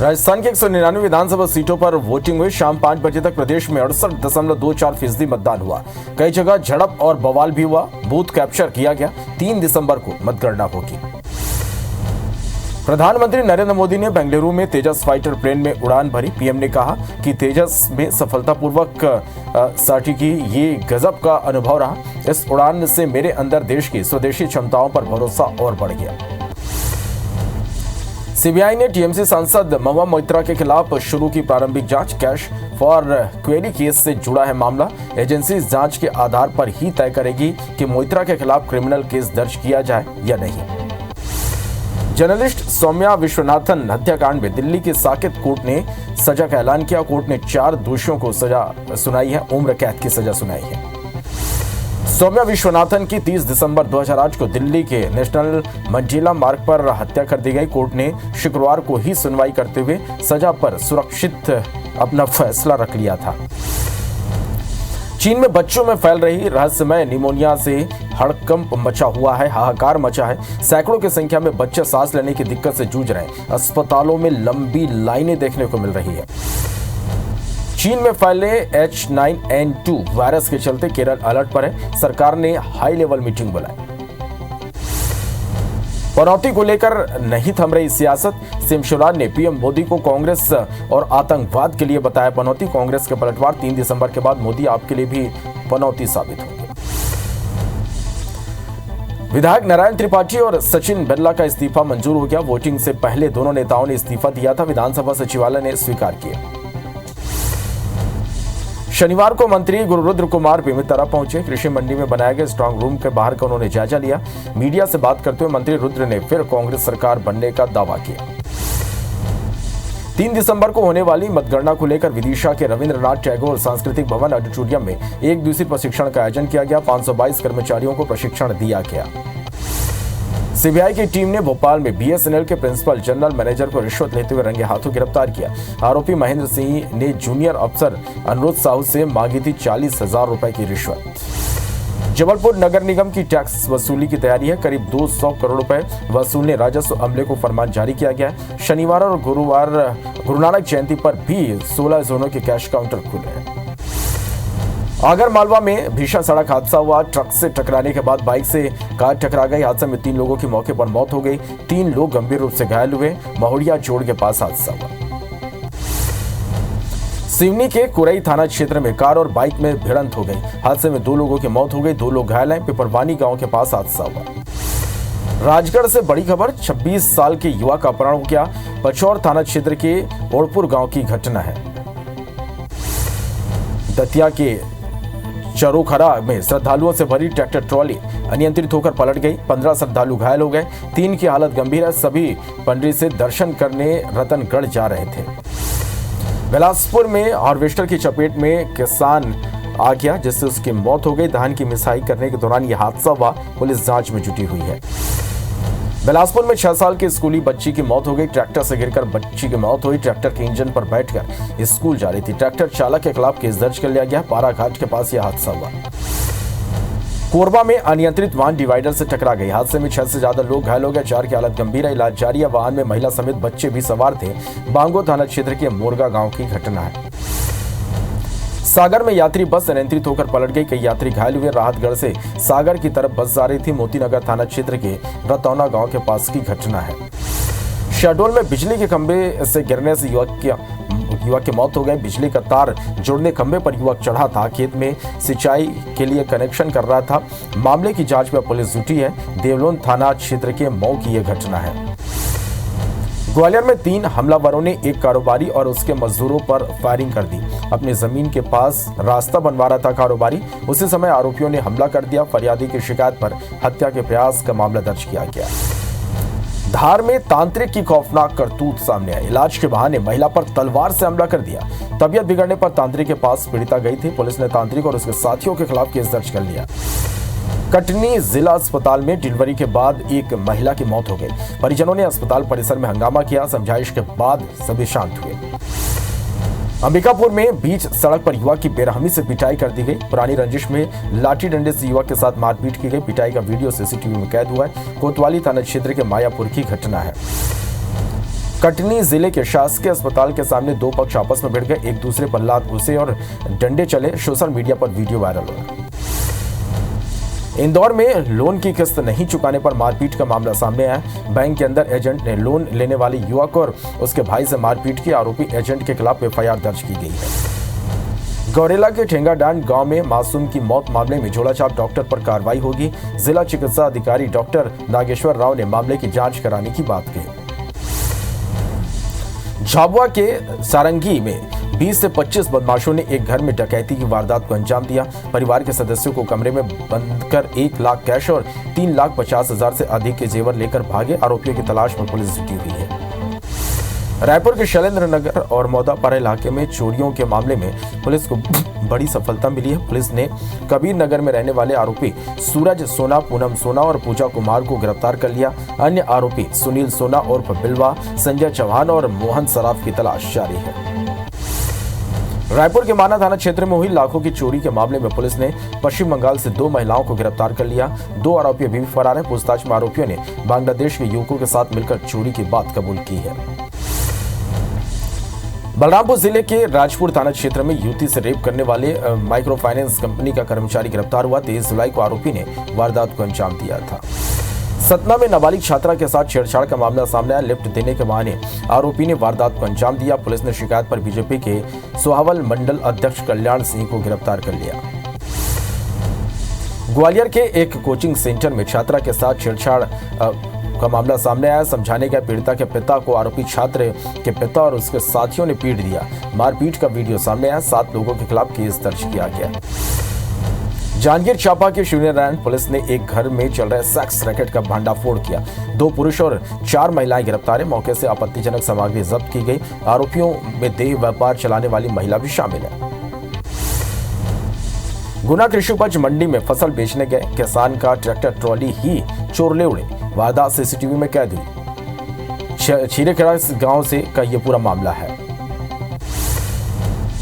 राजस्थान की 199 विधानसभा सीटों पर वोटिंग हुई। शाम 5 बजे तक प्रदेश में 68.24% मतदान हुआ। कई जगह झड़प और बवाल भी हुआ। बूथ कैप्चर किया गया। 3 दिसंबर को मतगणना होगी। प्रधानमंत्री नरेंद्र मोदी ने बेंगलुरु में तेजस फाइटर प्लेन में उड़ान भरी। पीएम ने कहा कि तेजस में सफलतापूर्वक साटी की ये गजब का अनुभव रहा। इस उड़ान से मेरे अंदर देश की स्वदेशी क्षमताओं पर भरोसा और बढ़ गया। सीबीआई ने टीएमसी सांसद महुआ मोइत्रा के खिलाफ शुरू की प्रारंभिक जांच। कैश फॉर क्वेरी केस से जुड़ा है मामला। एजेंसी इस जांच के आधार पर ही तय करेगी कि मोइत्रा के खिलाफ क्रिमिनल केस दर्ज किया जाए या नहीं। जर्नलिस्ट सौम्या विश्वनाथन हत्याकांड में दिल्ली की साकेत कोर्ट ने सजा का ऐलान किया। कोर्ट ने 4 दोषियों को सजा सुनाई है, उम्र कैद की सजा सुनाई है। सौम्या विश्वनाथन की 30 दिसंबर 2008 को दिल्ली के नेशनल मंजेला मार्ग पर हत्या कर दी गई। कोर्ट ने शुक्रवार को ही सुनवाई करते हुए सजा पर सुरक्षित अपना फैसला रख लिया था। चीन में बच्चों में फैल रही रहस्यमय निमोनिया से हड़कंप मचा हुआ है, हाहाकार मचा है। सैकड़ों की संख्या में बच्चे सांस लेने की दिक्कत से जूझ रहे हैं। अस्पतालों में लंबी लाइनें देखने को मिल रही है। चीन में फैले H9N2 वायरस के चलते केरल अलर्ट पर है। सरकार ने हाई लेवल मीटिंग बुलाई। पनौती को लेकर नहीं थम रही सियासत। सिमशुरान ने पीएम मोदी को कांग्रेस और आतंकवाद के लिए बताया पनौती। कांग्रेस के पलटवार 3 दिसंबर के बाद मोदी आपके लिए भी पनौती साबित होंगे। विधायक नारायण त्रिपाठी और सचिन बिरला का इस्तीफा मंजूर हो गया। वोटिंग से पहले दोनों नेताओं ने इस्तीफा दिया था। विधानसभा सचिवालय ने स्वीकार किया। शनिवार को मंत्री गुरु रुद्र कुमार बेमेतरा पहुंचे। कृषि मंडी में बनाए गए स्ट्रांग रूम के बाहर का उन्होंने जायजा लिया। मीडिया से बात करते हुए मंत्री रुद्र ने फिर कांग्रेस सरकार बनने का दावा किया। 3 दिसंबर को होने वाली मतगणना को लेकर विदिशा के रविंद्रनाथ टैगोर सांस्कृतिक भवन ऑडिटोरियम में 1 दिवसीय प्रशिक्षण का आयोजन किया गया। 522 कर्मचारियों को प्रशिक्षण दिया गया। सीबीआई की टीम ने भोपाल में बीएसएनएल के प्रिंसिपल जनरल मैनेजर को रिश्वत लेते हुए रंगे हाथों गिरफ्तार किया। आरोपी महेंद्र सिंह ने जूनियर अफसर अनुरोध साहू से मांगी थी 40,000 रुपए की रिश्वत। जबलपुर नगर निगम की टैक्स वसूली की तैयारी है। करीब 200 करोड़ रुपए वसूलने राजस्व अमले को फरमान जारी किया गया है। शनिवार और गुरुवार गुरु नानक जयंती पर भी 16 जोनों के कैश काउंटर खुले हैं। आगर मालवा में भीषण सड़क हादसा हुआ। ट्रक से टकराने के बाद बाइक से कार टकरा गई। हादसे में 3 लोगों की मौके पर मौत हो गई। 3 लोग गंभीर रूप से घायल हुए। महुड़िया जोड़ के पास हादसा हुआ। सिवनी के कुरई थाना क्षेत्र में कार और बाइक में भिड़ंत हो गई। हादसे में 2 लोगों की मौत हो गई। 2 लोग घायल हैं। पिपरवानी गांव के पास हादसा हुआ। राजगढ़ से बड़ी खबर। 26 साल के युवा का अपहरण हो गया। पचौर थाना क्षेत्र के ओड़पुर गांव की घटना है। दतिया के चरोखरा में श्रद्धालुओं से भरी ट्रैक्टर ट्रॉली अनियंत्रित होकर पलट गई। 15 श्रद्धालु घायल हो गए। 3 की हालत गंभीर है। सभी पंडरी से दर्शन करने रतनगढ़ जा रहे थे। बिलासपुर में हार्वेस्टर की चपेट में किसान आ गया, जिससे उसकी मौत हो गई। धान की मिसाई करने के दौरान यह हादसा हुआ। पुलिस जांच में जुटी हुई है। बिलासपुर में 6 साल की स्कूली बच्ची की मौत हो गई। ट्रैक्टर से गिरकर बच्ची की मौत हुई। ट्रैक्टर के इंजन पर बैठकर स्कूल जा रही थी। ट्रैक्टर चालक के खिलाफ केस दर्ज कर लिया गया। पारा घाट के पास यह हादसा हुआ। कोरबा में अनियंत्रित वाहन डिवाइडर से टकरा गई। हादसे में 6 से ज्यादा लोग घायल हो गए। 4 की हालत गंभीर है। इलाज जारी है। वाहन में महिला समेत बच्चे भी सवार थे। बांगो थाना क्षेत्र के मोरगा गांव की घटना है। सागर में यात्री बस अनियंत्रित होकर पलट गई। कई यात्री घायल हुए। राहतगढ़ से सागर की तरफ बस जा रही थी। मोतीनगर थाना क्षेत्र के रतौना गांव के पास की घटना है। शहडोल में बिजली के खंभे से गिरने से युवक की मौत हो गई। बिजली का तार जोड़ने खंभे पर युवक चढ़ा था। खेत में सिंचाई के लिए कनेक्शन कर रहा था। मामले की जांच में पुलिस जुटी है। देवलोन थाना क्षेत्र के मऊ की यह घटना है। ग्वालियर में 3 हमलावरों ने एक कारोबारी और उसके मजदूरों पर फायरिंग कर दी। अपनी जमीन के पास रास्ता बनवा रहा था कारोबारी। उसी समय आरोपियों ने हमला कर दिया। फरियादी की शिकायत पर हत्या के प्रयास का मामला दर्ज किया गया। धार में तांत्रिक की खौफनाक करतूत सामने आई। इलाज के बहाने महिला पर तलवार से हमला कर दिया। तबीयत बिगड़ने पर तांत्रिक के पास पीड़िता गई थी। पुलिस ने तांत्रिक और उसके साथियों के खिलाफ केस दर्ज कर लिया। कटनी जिला अस्पताल में डिलीवरी के बाद एक महिला की मौत हो गई। परिजनों ने अस्पताल परिसर में हंगामा किया। समझाइश के बाद सभी शांत हुए। अंबिकापुर में बीच सड़क पर युवक की बेरहमी से पिटाई कर दी गई। पुरानी रंजिश में लाठी डंडे से युवक के साथ मारपीट की गई। पिटाई का वीडियो सीसीटीवी में कैद हुआ है। कोतवाली थाना क्षेत्र के मायापुर की घटना है। कटनी जिले के शासकीय अस्पताल के सामने दो पक्ष आपस में भिड़ गए, एक दूसरे पर लात घुसे और डंडे चले। सोशल मीडिया पर वीडियो वायरल हुआ। इंदौर में लोन की किस्त नहीं चुकाने पर मारपीट का मामला सामने आया। बैंक के अंदर एजेंट ने लोन लेने वाले युवक और उसके भाई से मारपीट की। आरोपी एजेंट के खिलाफ एफआईआर दर्ज की गई है। गौरेला के ठेंगाडांड गांव में मासूम की मौत मामले में झोलाछाप डॉक्टर पर कार्रवाई होगी। जिला चिकित्सा अधिकारी डॉक्टर नागेश्वर राव ने मामले की जांच कराने की बात कही। झाबुआ के सारंगी में 20 से 25 बदमाशों ने एक घर में डकैती की वारदात को अंजाम दिया। परिवार के सदस्यों को कमरे में बंद कर 1 लाख कैश और 3,50,000 से अधिक के जेवर लेकर भागे। आरोपियों की तलाश में पुलिस जुटी हुई है। रायपुर के शैलेंद्र नगर और मौदापारा इलाके में चोरियों के मामले में पुलिस को बड़ी सफलता मिली है। पुलिस ने कबीर नगर में रहने वाले आरोपी सूरज सोना, पूनम सोना और पूजा कुमार को गिरफ्तार कर लिया। अन्य आरोपी सुनील सोना उर्फ बिलवा, संजय चौहान और मोहन सराफ की तलाश जारी है। रायपुर के माना थाना क्षेत्र में हुई लाखों की चोरी के मामले में पुलिस ने पश्चिम बंगाल से 2 महिलाओं को गिरफ्तार कर लिया। 2 आरोपी अभी भी फरार हैं। पूछताछ में आरोपियों ने बांग्लादेश के युवकों के साथ मिलकर चोरी की बात कबूल की है। बलरामपुर जिले के राजपुर थाना क्षेत्र में युवती से रेप करने वाले माइक्रो फाइनेंस कंपनी का कर्मचारी गिरफ्तार हुआ। 23 जुलाई को आरोपी ने वारदात को अंजाम दिया था। सतना में नाबालिग छात्रा के साथ छेड़छाड़ का मामला सामने आया। लिफ्ट देने के बहाने आरोपी ने वारदात को अंजाम दिया। पुलिस ने शिकायत पर बीजेपी के सोहावल मंडल अध्यक्ष कल्याण सिंह को गिरफ्तार कर लिया। ग्वालियर के एक कोचिंग सेंटर में छात्रा के साथ छेड़छाड़ का मामला सामने आया। समझाने गए पीड़िता के पिता को आरोपी छात्र के पिता और उसके साथियों ने पीट दिया। मारपीट का वीडियो सामने आया। 7 लोगों के खिलाफ केस दर्ज किया गया। जांजगीर चांपा के शिवनारायण पुलिस ने एक घर में चल रहे सेक्स रैकेट का भंडाफोड़ किया। 2 पुरुष और 4 महिलाएं गिरफ्तार हैं। मौके से आपत्तिजनक सामग्री जब्त की गई। आरोपियों में देह व्यापार चलाने वाली महिला भी शामिल है। गुना कृषि उपज मंडी में फसल बेचने गए किसान का ट्रैक्टर ट्रॉली ही चोर ले उड़े। वारदात सीसीटीवी में कैद हुई। छीरेखेड़ा गांव से का यह पूरा मामला है।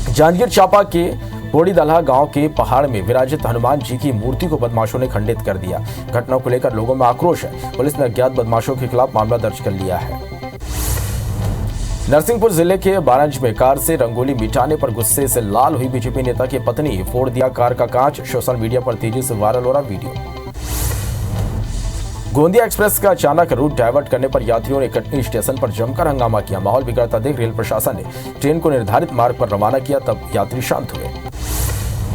जांजगीर चांपा के बोड़ी दलहा गांव के पहाड़ में विराजित हनुमान जी की मूर्ति को बदमाशों ने खंडित कर दिया। घटना को लेकर लोगों में आक्रोश है। पुलिस ने अज्ञात बदमाशों के खिलाफ मामला दर्ज कर लिया है। नरसिंहपुर जिले के बारंज में कार से रंगोली मिटाने पर गुस्से से लाल हुई बीजेपी नेता की पत्नी फोड़ दिया कार का कांच। सोशल मीडिया पर तेजी से वायरल हो रहा वीडियो। गोंदिया एक्सप्रेस का अचानक रूट डाइवर्ट करने पर यात्रियों ने कटनी स्टेशन पर जमकर हंगामा किया। माहौल बिगड़ता देख रेल प्रशासन ने ट्रेन को निर्धारित मार्ग पर रवाना किया, तब यात्री शांत हुए।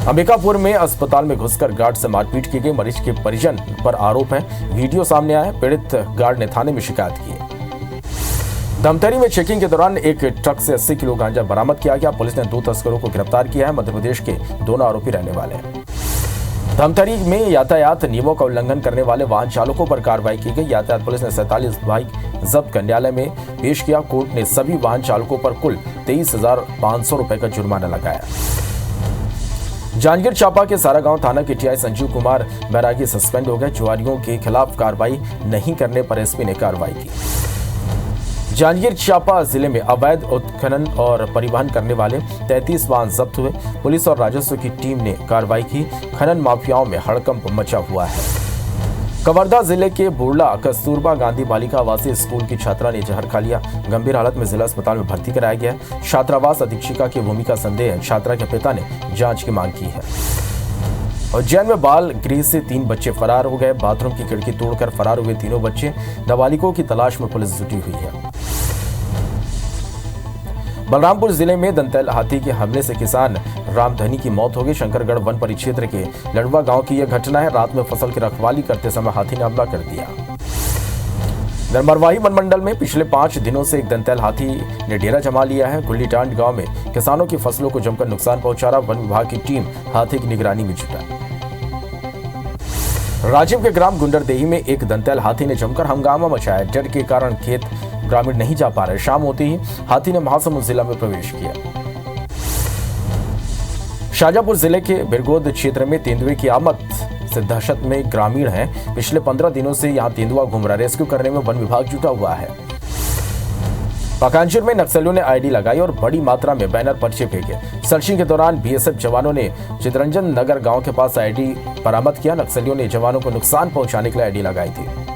अंबिकापुर में अस्पताल में घुसकर गार्ड से मारपीट की गई। मरीज के परिजन पर आरोप है। वीडियो सामने आया। पीड़ित गार्ड ने थाने में शिकायत की। धमतरी में चेकिंग के दौरान एक ट्रक से 80 किलो गांजा बरामद किया गया। पुलिस ने 2 तस्करों को गिरफ्तार किया है। मध्य प्रदेश के दोनों आरोपी रहने वाले हैं। धमतरी में यातायात नियमों का उल्लंघन करने वाले वाहन चालकों पर कार्रवाई की गई। यातायात पुलिस ने 47 बाइक जब्त कर न्यायालय में पेश किया। कोर्ट ने सभी वाहन चालकों पर कुल 23,500 रुपए का जुर्माना लगाया। जांजगीर चांपा के सारागांव थाना के टीआई संजीव कुमार बैरागी सस्पेंड हो गए। जुआरियों के खिलाफ कार्रवाई नहीं करने पर एसपी ने कार्रवाई की। जांजगीर चांपा जिले में अवैध उत्खनन और परिवहन करने वाले 33 वाहन जब्त हुए। पुलिस और राजस्व की टीम ने कार्रवाई की। खनन माफियाओं में हड़कंप मचा हुआ है। कवर्धा जिले के बुरला कस्तूरबा गांधी बालिका आवासीय स्कूल की छात्रा ने जहर खा लिया। गंभीर हालत में जिला अस्पताल में भर्ती कराया गया। छात्रावास अधीक्षिका की भूमिका संदेह है। छात्रा के पिता ने जांच की मांग की है। उज्जैन में बाल गृह से 3 बच्चे फरार हो गए। बाथरूम की खिड़की तोड़कर फरार हुए तीनों बच्चे। नाबालिगों की तलाश में पुलिस जुटी हुई है। बलरामपुर जिले में दंतैल हाथी के हमले से किसान रामधनी की मौत हो गई। शंकरगढ़ वन परिक्षेत्र के लड़वा गांव की यह घटना है। रात में फसल की रखवाली करते समय हाथी ने हमला कर दिया। मरवाही वन मंडल में पिछले 5 दिनों से एक दंतैल हाथी ने डेरा जमा लिया है। गुल्लीटांड गांव में किसानों की फसलों को जमकर नुकसान पहुंचा रहा। वन विभाग की टीम हाथी की निगरानी में जुटा। राजीव के ग्राम गुंडरदेही में एक दंतैल हाथी ने जमकर हंगामा मचाया। डर के कारण खेत ग्रामीण नहीं जा पा रहे। शाम होते ही हाथी ने महासमुंद जिला में प्रवेश किया। शाजापुर जिले के बिरगोद क्षेत्र में तेंदुए की आमद से दहशत में ग्रामीण हैं। पिछले 15 दिनों से यहां तेंदुआ घूम रहा। रेस्क्यू करने में वन विभाग जुटा हुआ है। पकांजूर में नक्सलियों ने आईडी लगाई और बड़ी मात्रा में बैनर पर्चे फेंके। सर्चिंग के दौरान बीएसएफ जवानों ने चितरंजन नगर गांव के पास आईडी बरामद किया। नक्सलियों ने जवानों को नुकसान पहुंचाने के लिए आईडी लगाई थी।